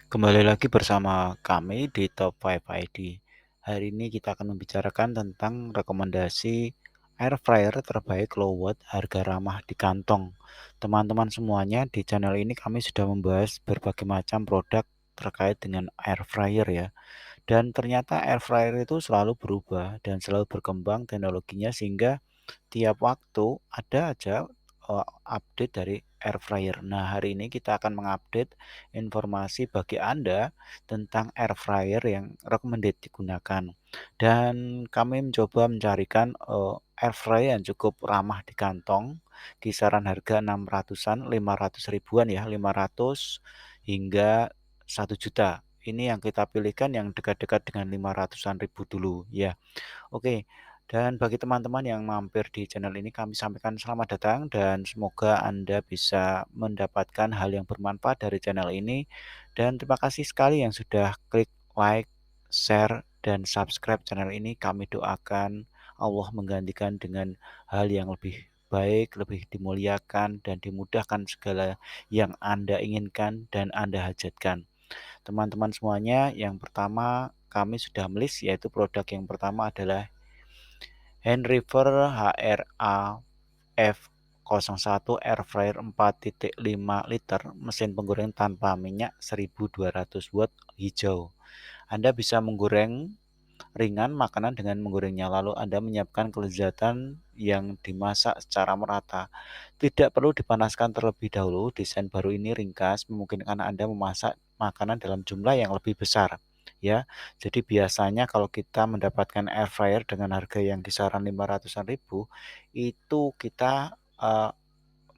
Kembali lagi bersama kami di Top 5 ID. Hari ini kita akan membicarakan tentang rekomendasi air fryer terbaik low watt harga ramah di kantong. Teman-teman semuanya, di channel ini kami sudah membahas berbagai macam produk terkait dengan air fryer ya. Dan ternyata air fryer itu selalu berubah dan selalu berkembang teknologinya sehingga tiap waktu ada aja update dari air fryer. Nah, hari ini kita akan mengupdate informasi bagi Anda tentang air fryer yang recommended digunakan. Dan kami mencoba mencarikan air fryer yang cukup ramah di kantong, kisaran harga 600-an, 500 ribuan ya, 500 hingga 1 juta. Ini yang kita pilihkan yang dekat-dekat dengan 500-an ribu dulu ya. Oke, dan bagi teman-teman yang mampir di channel ini kami sampaikan selamat datang dan semoga Anda bisa mendapatkan hal yang bermanfaat dari channel ini. Dan terima kasih sekali yang sudah klik like, share, dan subscribe channel ini. Kami doakan Allah menggantikan dengan hal yang lebih baik, lebih dimuliakan, dan dimudahkan segala yang Anda inginkan dan Anda hajatkan. Teman-teman semuanya, yang pertama kami sudah melis yaitu produk yang pertama adalah Henriver HRA F01 Air Fryer 4.5 liter mesin penggoreng tanpa minyak 1200 watt hijau. Anda bisa menggoreng ringan makanan dengan menggorengnya, lalu Anda menyiapkan kelezatan yang dimasak secara merata. Tidak perlu dipanaskan terlebih dahulu, desain baru ini ringkas, memungkinkan Anda memasak makanan dalam jumlah yang lebih besar. Ya, jadi biasanya kalau kita mendapatkan air fryer dengan harga yang kisaran 500-an ribu, itu kita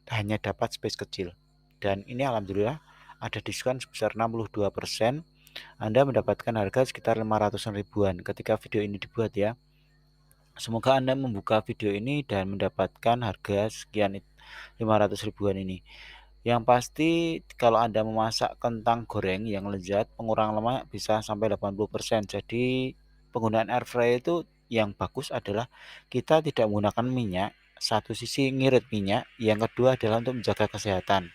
hanya dapat space kecil. Dan ini alhamdulillah ada diskon sebesar 62%. Anda mendapatkan harga sekitar 500-an ribuan ketika video ini dibuat ya. Semoga Anda membuka video ini dan mendapatkan harga sekian 500 ribuan ini. Yang pasti kalau Anda memasak kentang goreng yang lezat, pengurangan lemak bisa sampai 80%. Jadi penggunaan air fryer itu yang bagus adalah kita tidak menggunakan minyak. Satu sisi ngirit minyak, yang kedua adalah untuk menjaga kesehatan.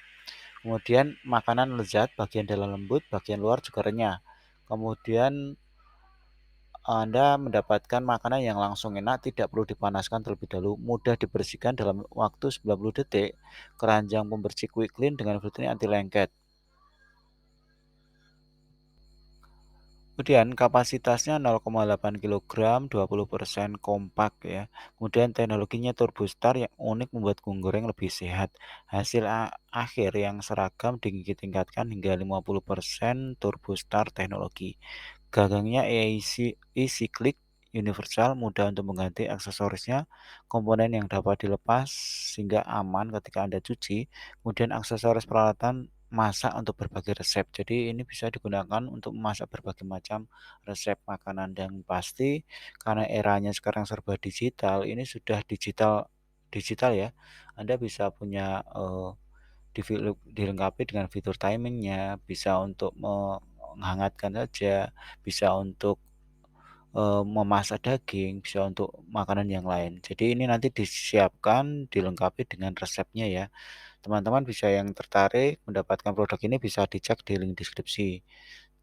Kemudian makanan lezat, bagian dalam lembut, bagian luar juga renyah. Kemudian Anda mendapatkan makanan yang langsung enak, tidak perlu dipanaskan terlebih dahulu, mudah dibersihkan dalam waktu 90 detik, keranjang pembersih quick clean dengan fitur anti lengket. Kemudian kapasitasnya 0,8 kg, 20% kompak ya. Kemudian teknologinya turbostar yang unik membuat goreng lebih sehat. Hasil akhir yang seragam ditingkatkan hingga 50% turbostar teknologi. Gagangnya easy click universal, mudah untuk mengganti aksesorisnya, komponen yang dapat dilepas sehingga aman ketika Anda cuci. Kemudian aksesoris peralatan masak untuk berbagai resep. Jadi ini bisa digunakan untuk memasak berbagai macam resep makanan dan pasti karena eranya sekarang serba digital, ini sudah digital digital ya. Anda bisa punya dilengkapi dengan fitur timingnya, bisa untuk menghangatkan saja, bisa untuk memasak daging, bisa untuk makanan yang lain. Jadi ini nanti disiapkan dilengkapi dengan resepnya ya. Teman-teman bisa yang tertarik mendapatkan produk ini bisa dicek di link deskripsi.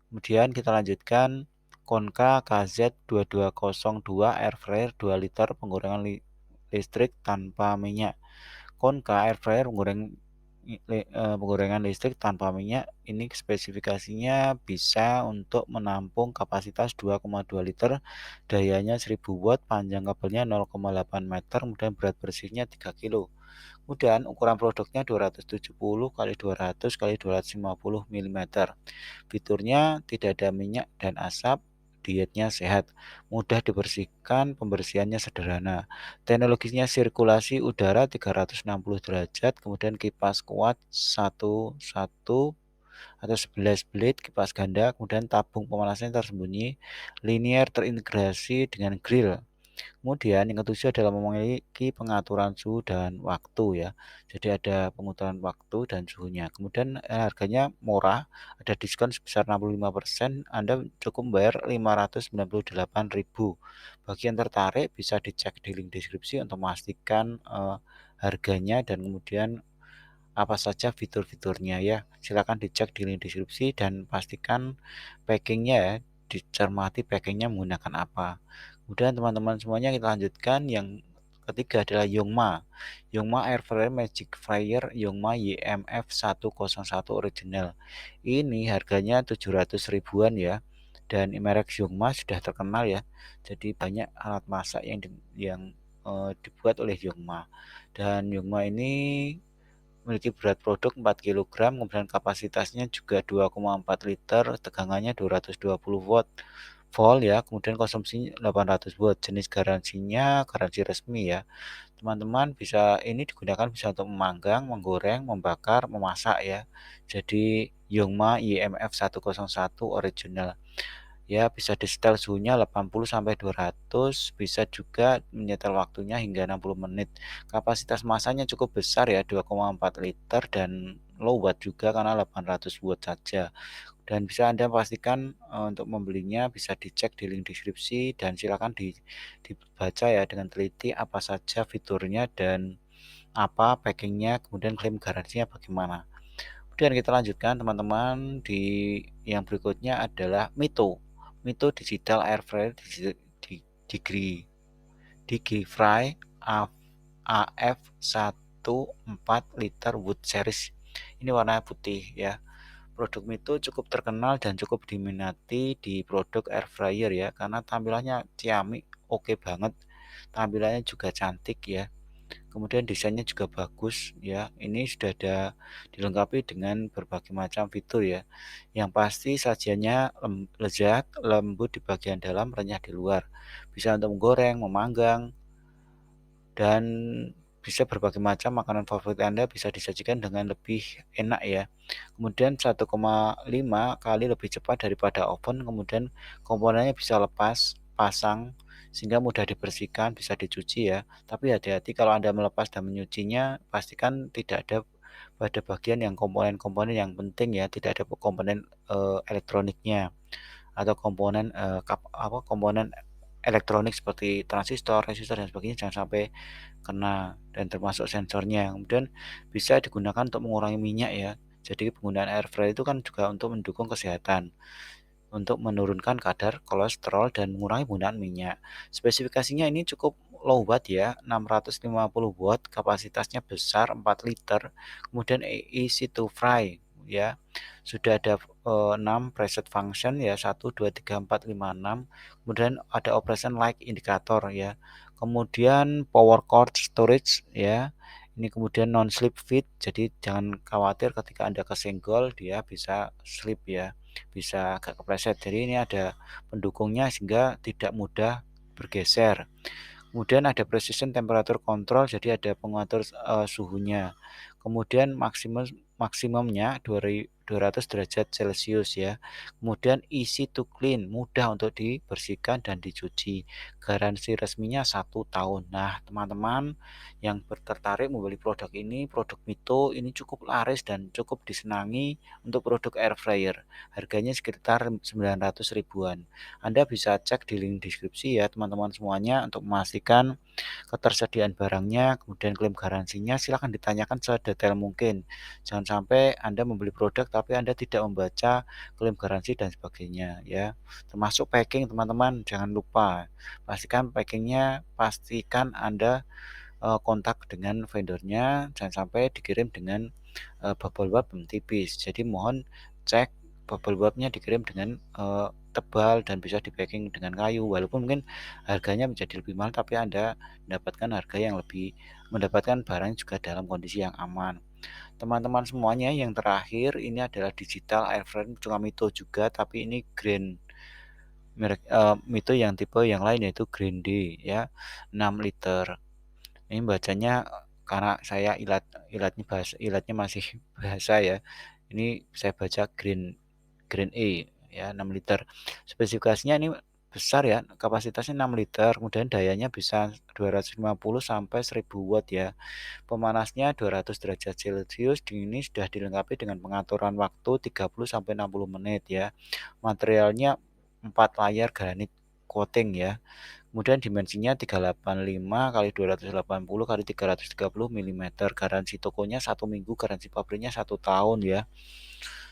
Kemudian kita lanjutkan Konka KZ2202 Air Fryer 2 liter penggorengan listrik tanpa minyak. Konka Air Fryer penggorengan listrik tanpa minyak ini spesifikasinya bisa untuk menampung kapasitas 2,2 liter, dayanya 1000 watt, panjang kabelnya 0,8 meter, kemudian berat bersihnya 3 kilo. Kemudian ukuran produknya 270 kali 200 kali 250 mm. Fiturnya tidak ada minyak dan asap, dietnya sehat, mudah dibersihkan, pembersihannya sederhana. Teknologinya sirkulasi udara 360 derajat, kemudian kipas kuat 1 atau 11 blade kipas ganda, kemudian tabung pemanasan tersembunyi, linear terintegrasi dengan grill. Kemudian yang ketujuh adalah memiliki pengaturan suhu dan waktu ya. Jadi ada pengaturan waktu dan suhunya. Kemudian harganya murah, ada diskon sebesar 65%, Anda cukup bayar 598.000. Bagi yang tertarik bisa dicek di link deskripsi untuk memastikan harganya dan kemudian apa saja fitur-fiturnya ya. Silakan dicek di link deskripsi dan pastikan packingnya ya, dicermati packingnya menggunakan apa. Kemudian teman-teman semuanya kita lanjutkan yang ketiga adalah Yongma. Yongma Air Fryer Magic Fryer Yongma YMF 101 original. Ini harganya 700 ribuan ya. Dan merek Yongma sudah terkenal ya. Jadi banyak alat masak dibuat oleh Yongma. Dan Yongma ini memiliki berat produk 4 kg, kemudian kapasitasnya juga 2,4 liter, tegangannya 220 volt ya, kemudian konsumsinya 800 watt. Jenis garansinya garansi resmi ya. Teman-teman ini digunakan bisa untuk memanggang, menggoreng, membakar, memasak ya. Jadi Yongma IMF 101 original. Ya, bisa disetel suhunya 80 sampai 200, bisa juga menyetel waktunya hingga 60 menit. Kapasitas masanya cukup besar ya, 2,4 liter dan low watt juga karena 800 watt saja. Dan bisa Anda pastikan untuk membelinya bisa dicek di link deskripsi dan silakan dibaca ya dengan teliti apa saja fiturnya dan apa packingnya, kemudian klaim garansinya bagaimana. Kemudian kita lanjutkan teman-teman di yang berikutnya adalah Mito. Mito Digital Air Fryer Degree Digifry AF14 liter Wood Series. Ini warna putih ya. Produk Mito cukup terkenal dan cukup diminati di produk air fryer ya karena tampilannya ciamik, oke banget. Tampilannya juga cantik ya. Kemudian desainnya juga bagus ya. Ini sudah dilengkapi dengan berbagai macam fitur ya. Yang pasti sajiannya lezat, lembut di bagian dalam, renyah di luar. Bisa untuk menggoreng, memanggang, dan bisa berbagai macam makanan favorit Anda bisa disajikan dengan lebih enak ya. Kemudian 1,5 kali lebih cepat daripada oven, kemudian komponennya bisa lepas, pasang, sehingga mudah dibersihkan, bisa dicuci ya. Tapi hati-hati kalau Anda melepas dan menyucinya, pastikan tidak ada pada bagian yang komponen-komponen yang penting ya, tidak ada komponen elektroniknya atau komponen elektronik seperti transistor, resistor dan sebagainya jangan sampai kena dan termasuk sensornya. Kemudian bisa digunakan untuk mengurangi minyak ya. Jadi penggunaan air fryer itu kan juga untuk mendukung kesehatan, untuk menurunkan kadar kolesterol dan mengurangi penggunaan minyak. Spesifikasinya ini cukup low watt ya, 650 watt, kapasitasnya besar 4 liter, kemudian easy to fry ya. Sudah ada 6 preset function ya, 1 2 3 4 5 6. Kemudian ada operation light indicator ya. Kemudian power cord storage ya. Ini kemudian non slip fit, jadi jangan khawatir ketika Anda kesenggol dia bisa slip ya, bisa agak kepleset. Jadi ini ada pendukungnya sehingga tidak mudah bergeser. Kemudian ada precision temperature control, jadi ada pengatur suhunya. Kemudian maksimumnya 200 derajat Celcius ya. Kemudian easy to clean, mudah untuk dibersihkan dan dicuci. Garansi resminya 1 tahun. Nah, teman-teman yang tertarik membeli produk ini, produk Mito ini cukup laris dan cukup disenangi untuk produk air fryer. Harganya sekitar 900 ribuan. Anda bisa cek di link deskripsi ya teman-teman semuanya untuk memastikan ketersediaan barangnya, kemudian klaim garansinya silakan ditanyakan sedetail mungkin. Jangan sampai Anda membeli produk tapi Anda tidak membaca klaim garansi dan sebagainya ya. Termasuk packing teman-teman, jangan lupa. Pastikan Anda kontak dengan vendornya, jangan sampai dikirim dengan bubble wrap tipis. Jadi mohon cek bubble wrapnya dikirim dengan tebal dan bisa di-packing dengan kayu. Walaupun mungkin harganya menjadi lebih mahal, tapi Anda mendapatkan barang juga dalam kondisi yang aman. Teman-teman semuanya, yang terakhir ini adalah digital air fryer cuma Mito juga, tapi ini Mito yang tipe yang lain yaitu Green D ya, 6 liter. Ini bacanya karena saya ilatnya masih bahasa ya. Ini saya baca Green Green E ya, 6 liter. Spesifikasinya ini besar ya, kapasitasnya 6 liter, kemudian dayanya bisa 250 sampai 1000 watt ya. Pemanasnya 200 derajat Celcius. Ini sudah dilengkapi dengan pengaturan waktu 30 sampai 60 menit ya. Materialnya 4 layer granit coating ya. Kemudian dimensinya 385 kali 280 kali 330 milimeter. Garansi tokonya 1 minggu, garansi pabriknya 1 tahun ya.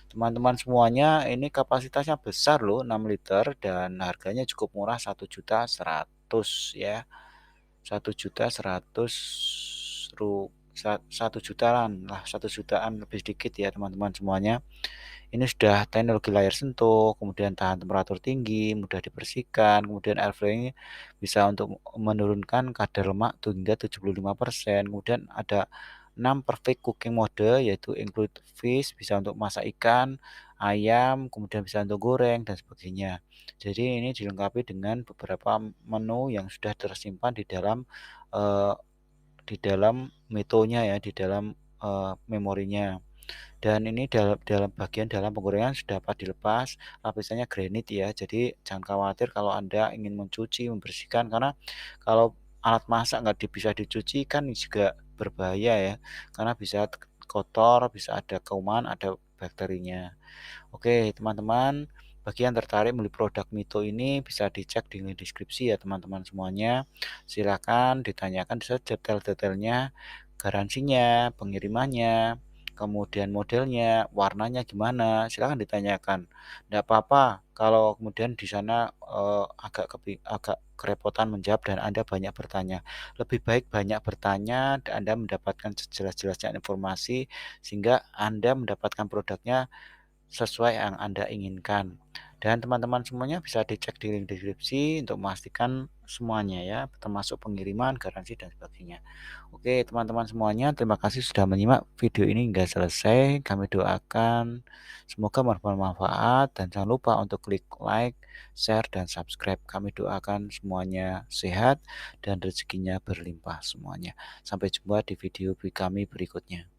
Teman-teman semuanya, ini kapasitasnya besar loh, 6 liter dan harganya cukup murah, 1.100.000 ya. 1.100.000 1 jutaan lah, 1 jutaan lebih sedikit ya teman-teman semuanya. Ini sudah teknologi layar sentuh, kemudian tahan temperatur tinggi, mudah dibersihkan, kemudian airfryer bisa untuk menurunkan kadar lemak hingga 75%. Kemudian ada 6 perfect cooking mode, yaitu include fish, bisa untuk masak ikan, ayam, kemudian bisa untuk goreng dan sebagainya. Jadi ini dilengkapi dengan beberapa menu yang sudah tersimpan eee, di dalam metonya ya, di dalam, memorinya. Dan ini dalam bagian dalam penggorengan sudah dapat dilepas, lapisannya granit ya, jadi jangan khawatir kalau Anda ingin mencuci, membersihkan, karena kalau alat masak nggak bisa dicuci kan juga berbahaya ya, karena bisa kotor, bisa ada kuman, ada bakterinya. Oke, teman-teman, bagi yang tertarik membeli produk Mito ini bisa dicek di link deskripsi ya teman-teman semuanya. Silakan ditanyakan sedetail-detailnya, garansinya, pengirimannya, kemudian modelnya, warnanya gimana, silakan ditanyakan. Tidak apa-apa kalau kemudian di sana agak kerepotan menjawab dan Anda banyak bertanya. Lebih baik banyak bertanya dan Anda mendapatkan sejelas-jelasnya informasi sehingga Anda mendapatkan produknya sesuai yang Anda inginkan. Dan teman-teman semuanya bisa dicek di link deskripsi untuk memastikan semuanya ya, termasuk pengiriman, garansi dan sebagainya. Oke, teman-teman semuanya, terima kasih sudah menyimak video ini hingga selesai. Kami doakan semoga bermanfaat dan jangan lupa untuk klik like, share, dan subscribe. Kami doakan semuanya sehat dan rezekinya berlimpah semuanya. Sampai jumpa di video kami berikutnya.